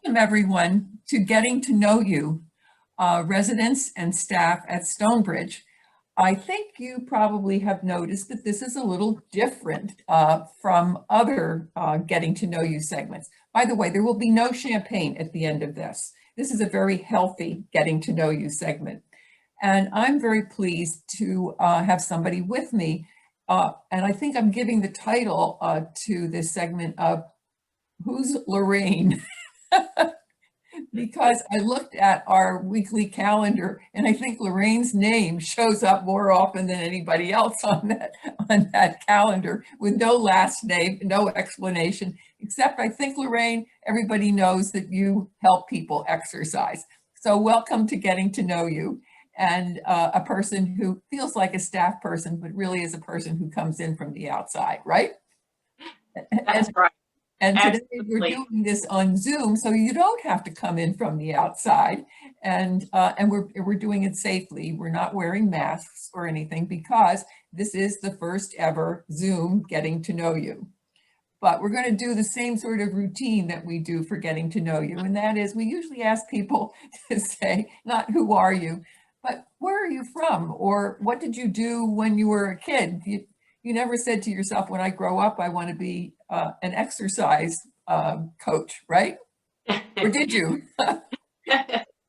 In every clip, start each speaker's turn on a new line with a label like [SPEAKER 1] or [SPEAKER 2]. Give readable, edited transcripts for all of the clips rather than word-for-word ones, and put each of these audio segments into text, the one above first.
[SPEAKER 1] Welcome everyone to Getting to Know You, residents and staff at Stonebridge. I think you probably have noticed that this is a little different from other Getting to Know You segments. By the way, there will be no champagne at the end of this. This is a very healthy Getting to Know You segment. And I'm very pleased to have somebody with me. And I think I'm giving the title to this segment of Who's Lorraine? Because I looked at our weekly calendar and I think Lorraine's name shows up more often than anybody else on that calendar, with no last name, no explanation, except I think, Lorraine, everybody knows that you help people exercise. So welcome to Getting to Know You, and a person who feels like a staff person, but really is a person who comes in from the outside, right?
[SPEAKER 2] That's right.
[SPEAKER 1] And today we're doing this on Zoom, so you don't have to come in from the outside, and we're doing it safely. We're not wearing masks or anything because this is the first ever Zoom Getting to Know You. But we're going to do the same sort of routine that we do for Getting to Know You, and that is we usually ask people to say, not who are you, but where are you from, or what did you do when you were a kid? You never said to yourself, when I grow up, I want to be an exercise coach, right? Or did you?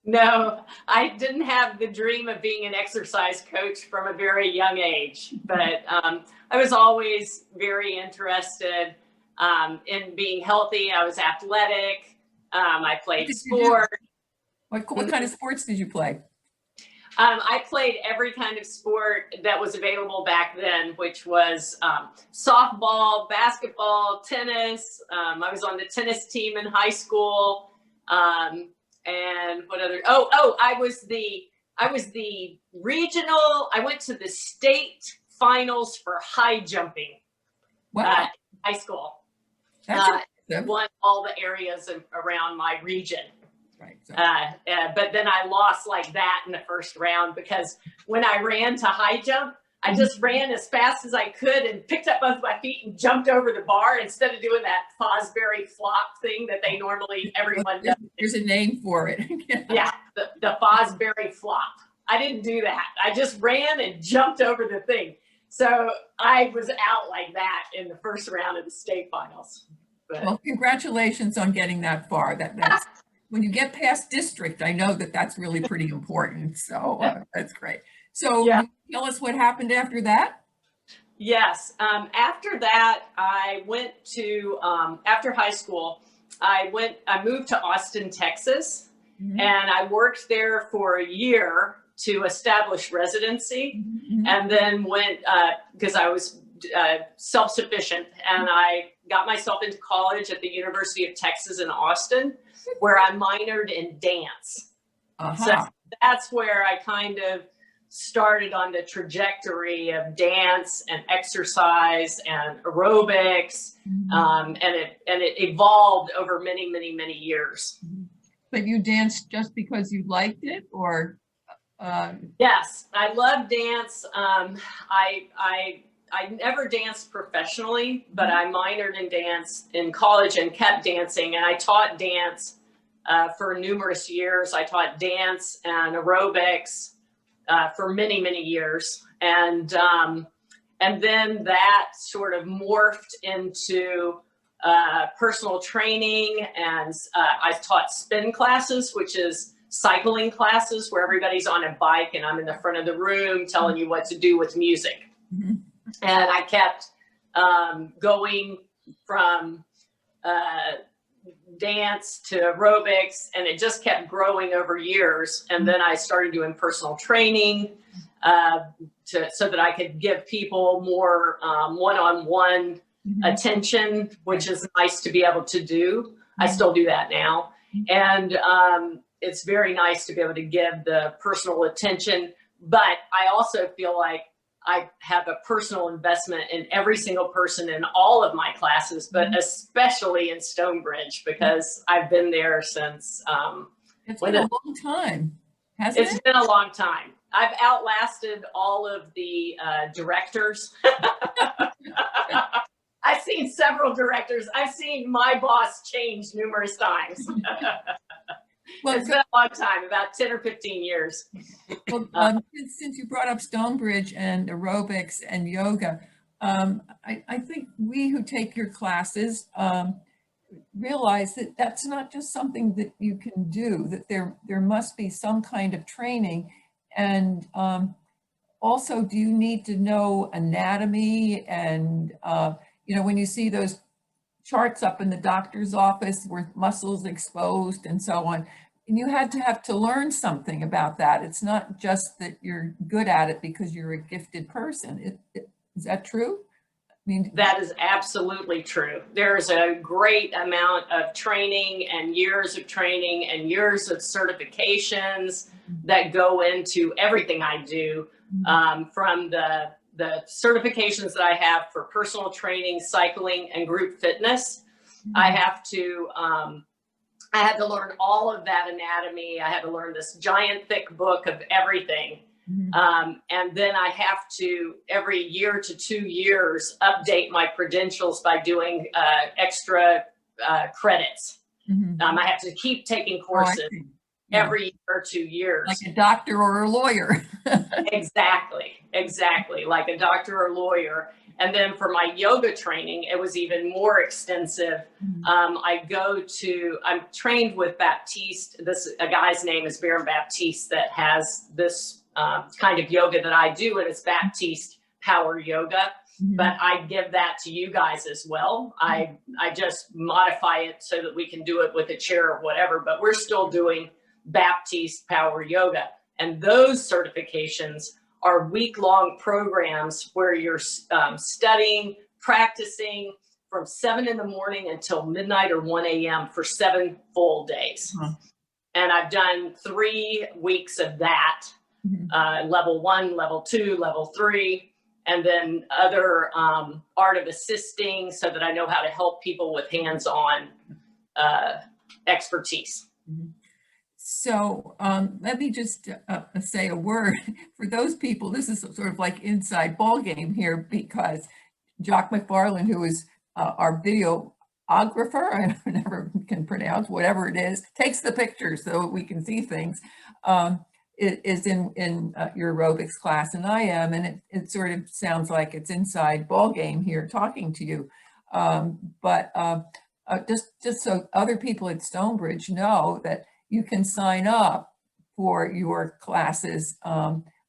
[SPEAKER 2] No, I didn't have the dream of being an exercise coach from a very young age, but I was always very interested in being healthy. I was athletic. I played sport.
[SPEAKER 1] What kind of sports did you play?
[SPEAKER 2] I played every kind of sport that was available back then, which was softball, basketball, tennis. I was on the tennis team in high school. And what other? I was the regional. I went to the state finals for high jumping.
[SPEAKER 1] Wow.
[SPEAKER 2] High school.
[SPEAKER 1] Won
[SPEAKER 2] all the areas around my region.
[SPEAKER 1] Right. So.
[SPEAKER 2] But then I lost like that in the first round, because when I ran to high jump, I just ran as fast as I could and picked up both my feet and jumped over the bar instead of doing that Fosbury flop thing that they normally, everyone does.
[SPEAKER 1] There's a name for it.
[SPEAKER 2] Yeah, the Fosbury flop. I didn't do that. I just ran and jumped over the thing. So I was out like that in the first round of the state finals. But.
[SPEAKER 1] Well, congratulations on getting that far. That's when you get past district, I know that that's really pretty important. So that's great. So yeah. Tell us what happened after that.
[SPEAKER 2] Yes. After that, I went to, after high school, I moved to Austin, Texas, and I worked there for a year to establish residency, and then went, because I was self-sufficient, and I got myself into college at the University of Texas in Austin, where I minored in dance. So that's where I kind of started on the trajectory of dance and exercise and aerobics, and it evolved over many, many, many years.
[SPEAKER 1] But you danced just because you liked it, or?
[SPEAKER 2] Yes, I love dance. I never danced professionally, but I minored in dance in college and kept dancing, and I taught dance for numerous years. I taught dance and aerobics for many, many years. And then that sort of morphed into personal training, and I taught spin classes, which is cycling classes where everybody's on a bike and I'm in the front of the room telling you what to do with music. And I kept going from dance to aerobics, and it just kept growing over years. And then I started doing personal training so that I could give people more one-on-one attention, which is nice to be able to do. I still do that now. And it's very nice to be able to give the personal attention, but I also feel like I have a personal investment in every single person in all of my classes, but especially in Stonebridge, because I've been there since.
[SPEAKER 1] It's been a long time, hasn't it?
[SPEAKER 2] It's been a long time. I've outlasted all of the directors. I've seen several directors. I've seen my boss change numerous times.
[SPEAKER 1] Well,
[SPEAKER 2] it's been a long time, about 10 or 15 years.
[SPEAKER 1] Well, since you brought up Stonebridge and aerobics and yoga, I think we who take your classes realize that that's not just something that you can do, that there must be some kind of training. And also, do you need to know anatomy? And, you know, when you see those charts up in the doctor's office with muscles exposed and so on, and you had to have to learn something about that. It's not just that you're good at it because you're a gifted person. Is that true? I mean,
[SPEAKER 2] that is absolutely true. There's a great amount of training and years of training and years of certifications that go into everything I do, from the certifications that I have for personal training, cycling, and group fitness. I had to learn all of that anatomy. I had to learn this giant thick book of everything. And then I have to, every year to 2 years, update my credentials by doing extra credits. I have to keep taking courses every year or 2 years.
[SPEAKER 1] Like a doctor or a lawyer.
[SPEAKER 2] Exactly, like a doctor or lawyer. And then for my yoga training, it was even more extensive. I'm trained with Baptiste. A guy's name is Baron Baptiste that has this kind of yoga that I do, and it's Baptiste Power Yoga. But I give that to you guys as well. I just modify it so that we can do it with a chair or whatever, but we're still doing Baptiste Power Yoga. And those certifications are week-long programs where you're studying, practicing from 7 in the morning until midnight or 1 a.m. for 7 full days. And I've done 3 weeks of that, level 1, level 2, level 3, and then other art of assisting so that I know how to help people with hands-on expertise.
[SPEAKER 1] So let me just say a word for those people. This is sort of like inside ball game here, because Jock McFarland, who is our videographer, I never can pronounce, whatever it is, takes the pictures so we can see things, is in your aerobics class, and I am, and it sort of sounds like it's inside ball game here talking to you. But just so other people at Stonebridge know that you can sign up for your classes,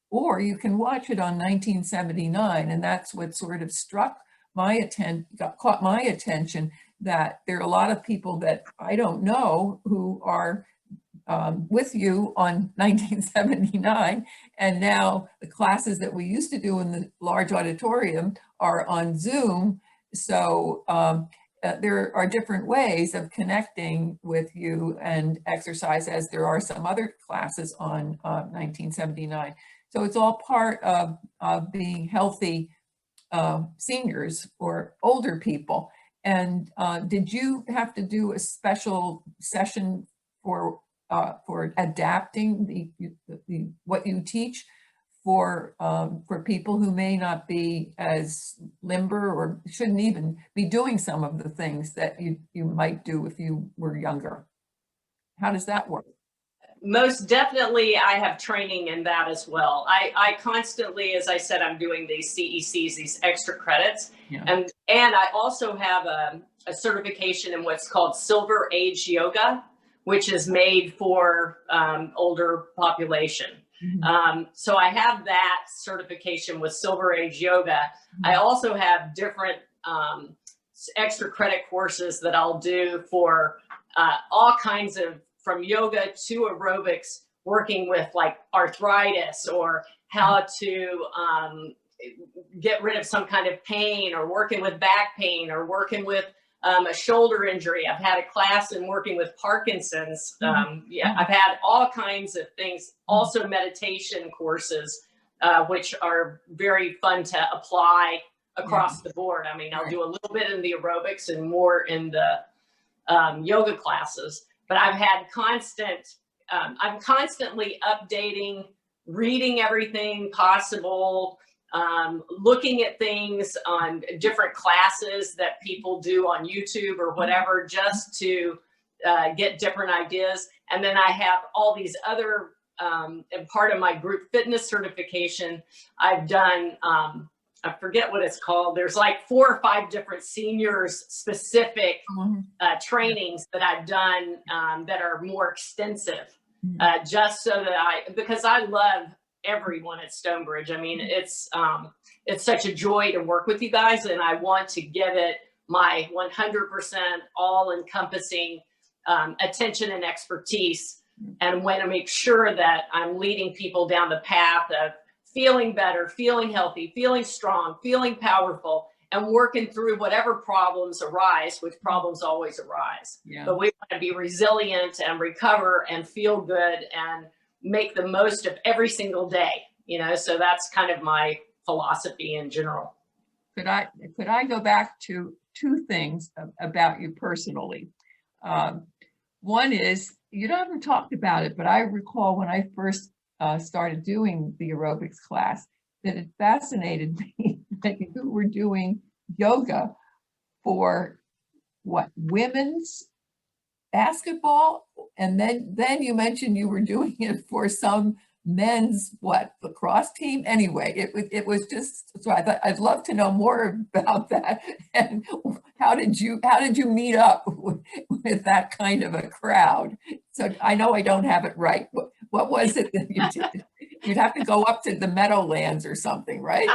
[SPEAKER 1] or you can watch it on 1979. And that's what sort of caught my attention, that there are a lot of people that I don't know who are with you on 1979. And now the classes that we used to do in the large auditorium are on Zoom. So there are different ways of connecting with you and exercise, as there are some other classes on 1979. So it's all part of being healthy seniors or older people. And did you have to do a special session for adapting what you teach for people who may not be as limber or shouldn't even be doing some of the things that you might do if you were younger? How does that work?
[SPEAKER 2] Most definitely, I have training in that as well. I constantly, as I said, I'm doing these CECs, these extra credits. And I also have a certification in what's called Silver Age Yoga, which is made for older population. So I have that certification with Silver Age Yoga. I also have different extra credit courses that I'll do for all kinds of, from yoga to aerobics, working with like arthritis, or how to get rid of some kind of pain, or working with back pain, or working with a shoulder injury. I've had a class in working with Parkinson's. I've had all kinds of things. Also meditation courses, which are very fun to apply across the board. I mean, I'll do a little bit in the aerobics and more in the yoga classes, but I've had I'm constantly updating, reading everything possible, looking at things on different classes that people do on YouTube or whatever, just to get different ideas. And then I have all these other, and part of my group fitness certification, I've done, I forget what it's called. There's like 4 or 5 different seniors specific trainings that I've done that are more extensive, just so that because I love everyone at Stonebridge. I mean, it's such a joy to work with you guys, and I want to give it my 100% all-encompassing attention and expertise, and want to make sure that I'm leading people down the path of feeling better, feeling healthy, feeling strong, feeling powerful, and working through whatever problems arise, which problems always arise. Yeah. But we want to be resilient and recover and feel good and make the most of every single day, you know? So that's kind of my philosophy in general.
[SPEAKER 1] Could I go back to 2 things about you personally? One is, you haven't talked about it, but I recall when I first started doing the aerobics class, that it fascinated me that you were doing yoga for what, women's basketball, and then you mentioned you were doing it for some men's lacrosse team. Anyway, it was just, so I thought I'd love to know more about that. And how did you meet up with that kind of a crowd? So I know I don't have it right. What was it that you did? You'd have to go up to the Meadowlands or something, right?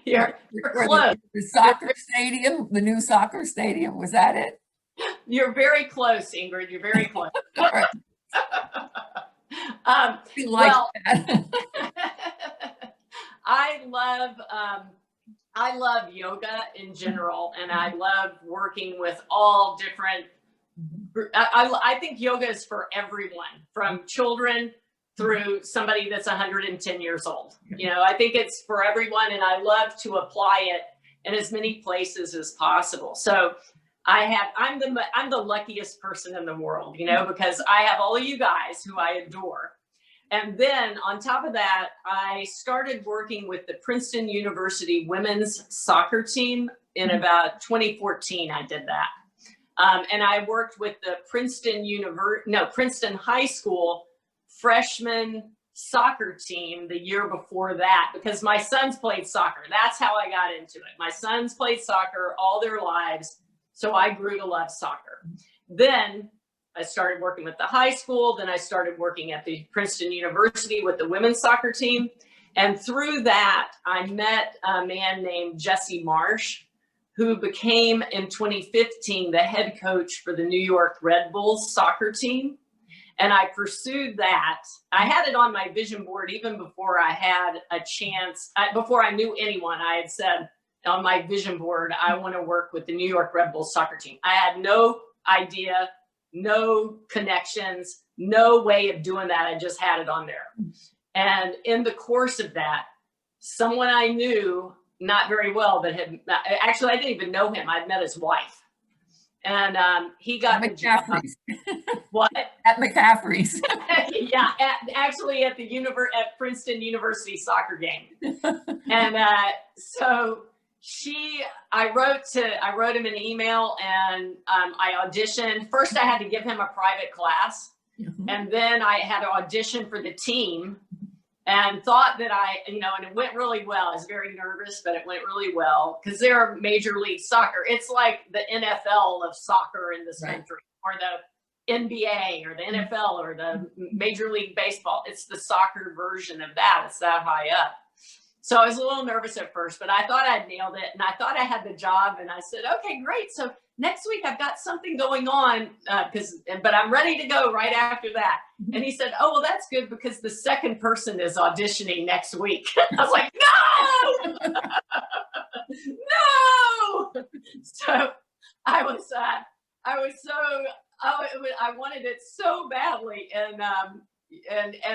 [SPEAKER 2] You're close.
[SPEAKER 1] The soccer stadium, the new soccer stadium, was that it?
[SPEAKER 2] You're very close, Ingrid. You're very close.
[SPEAKER 1] All right.
[SPEAKER 2] I love yoga in general, and I love working with all different. I think yoga is for everyone, from children through somebody that's 110 years old. You know, I think it's for everyone, and I love to apply it in as many places as possible. So I'm the luckiest person in the world, you know, because I have all of you guys who I adore. And then on top of that, I started working with the Princeton University women's soccer team in about 2014. I did that. And I worked with the Princeton High School freshman soccer team the year before that, because my sons played soccer. That's how I got into it. My sons played soccer all their lives. So I grew to love soccer. Then I started working with the high school. Then I started working at the Princeton University with the women's soccer team. And through that, I met a man named Jesse Marsh, who became in 2015 the head coach for the New York Red Bulls soccer team. And I pursued that. I had it on my vision board even before I had a chance, before I knew anyone. I had said on my vision board, I want to work with the New York Red Bulls soccer team. I had no idea, no connections, no way of doing that. I just had it on there. And in the course of that, someone I knew, not very well, but actually I didn't even know him. I'd met his wife. And he got the job. What?
[SPEAKER 1] At McCaffrey's.
[SPEAKER 2] Yeah, actually at at Princeton University soccer game. And so I wrote him an email, and I auditioned. First, I had to give him a private class, and then I had to audition for the team, and thought that and it went really well. I was very nervous, but it went really well because they're Major League Soccer. It's like the NFL of soccer in this country, or the NBA or the NFL or the Major League Baseball. It's the soccer version of that. It's that high up. So I was a little nervous at first, but I thought I'd nailed it, and I thought I had the job, and I said, okay, great. So next week I've got something going on, but I'm ready to go right after that. And he said, oh, well, that's good because the second person is auditioning next week. I was like, no, no. So I wanted it so badly. And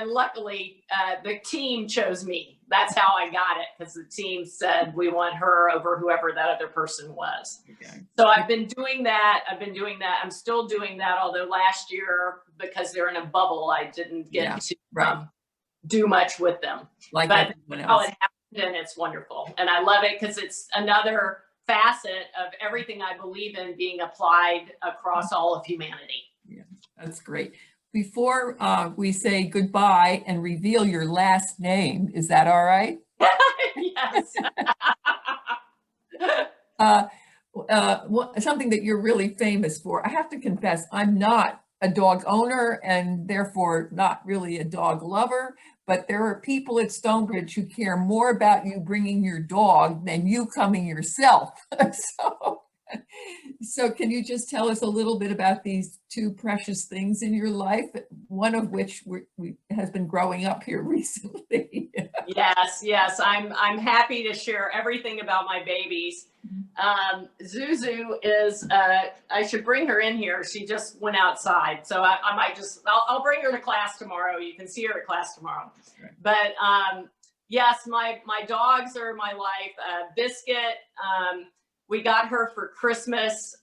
[SPEAKER 2] luckily the team chose me. That's how I got it, because the team said we want her over whoever that other person was. Okay. So I've been doing that. I'm still doing that, although last year, because they're in a bubble, I didn't get to do much with them.
[SPEAKER 1] Like
[SPEAKER 2] but
[SPEAKER 1] everyone else.
[SPEAKER 2] then it's wonderful. And I love it because it's another facet of everything I believe in being applied across all of humanity.
[SPEAKER 1] Yeah, that's great. Before we say goodbye and reveal your last name, is that all right?
[SPEAKER 2] Yes.
[SPEAKER 1] Something that you're really famous for. I have to confess, I'm not a dog owner and therefore not really a dog lover, but there are people at Stonebridge who care more about you bringing your dog than you coming yourself. So can you just tell us a little bit about these two precious things in your life, one of which has been growing up here recently?
[SPEAKER 2] Yes. I'm happy to share everything about my babies. Zuzu is, I should bring her in here. She just went outside. So I might I'll bring her to class tomorrow. You can see her at class tomorrow.
[SPEAKER 1] Right.
[SPEAKER 2] But yes, my dogs are my life. Biscuit, we got her for Christmas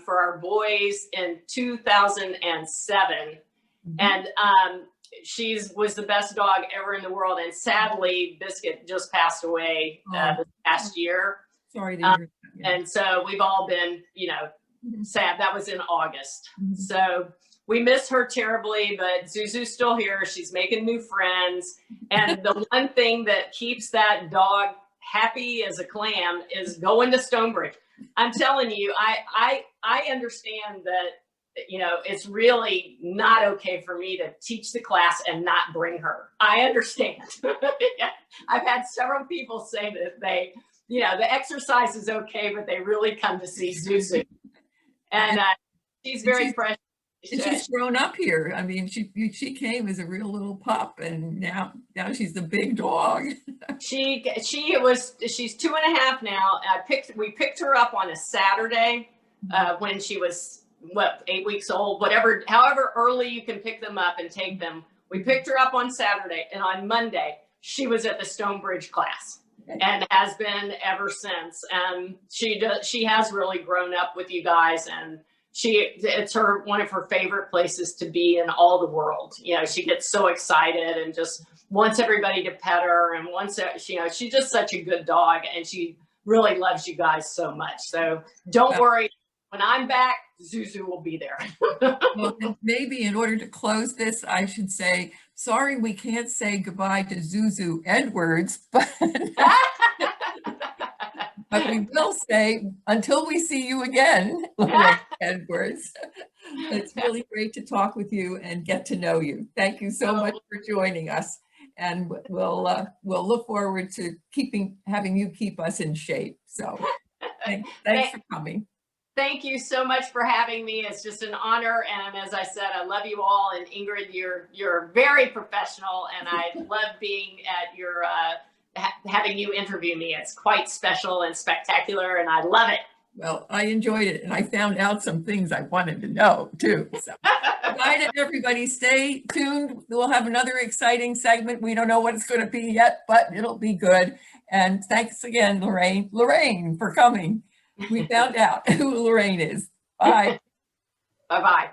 [SPEAKER 2] for our boys in 2007. And she was the best dog ever in the world. And sadly, Biscuit just passed away this past year.
[SPEAKER 1] Sorry to hear that. Yeah.
[SPEAKER 2] And so we've all been, sad. That was in August. So we miss her terribly, but Zuzu's still here. She's making new friends. And the one thing that keeps that dog happy as a clam is going to Stonebridge. I'm telling you, I understand that, it's really not okay for me to teach the class and not bring her. I understand. I've had several people say that the exercise is okay, but they really come to see Zuzu. And she's very precious.
[SPEAKER 1] And she's grown up here. I mean, she came as a real little pup, and now she's the big dog.
[SPEAKER 2] She's 2.5 now. We picked her up on a Saturday when she was 8 weeks old, however early you can pick them up and take them. We picked her up on Saturday, and on Monday she was at the Stonebridge class and has been ever since. And she has really grown up with you guys, and it's one of her favorite places to be in all the world. She gets so excited and just wants everybody to pet her, and she's just such a good dog, and she really loves you guys so much. So don't worry, when I'm back, Zuzu will be there.
[SPEAKER 1] Well, maybe in order to close this, I should say, sorry, we can't say goodbye to Zuzu Edwards, but we will say, until we see you again, Lorraine Edwards. It's really great to talk with you and get to know you. Thank you so much for joining us. And we'll look forward to having you keep us in shape. So thanks for coming.
[SPEAKER 2] Thank you so much for having me. It's just an honor. And as I said, I love you all. And Ingrid, you're very professional. And I love being at your having you interview me. It's quite special and spectacular, and I love it.
[SPEAKER 1] Well, I enjoyed it, and I found out some things I wanted to know too. So bye to everybody. Stay tuned. We'll have another exciting segment. We don't know what it's going to be yet, but it'll be good. And thanks again, Lorraine, for coming. We found out who Lorraine is. Bye.
[SPEAKER 2] Bye-bye.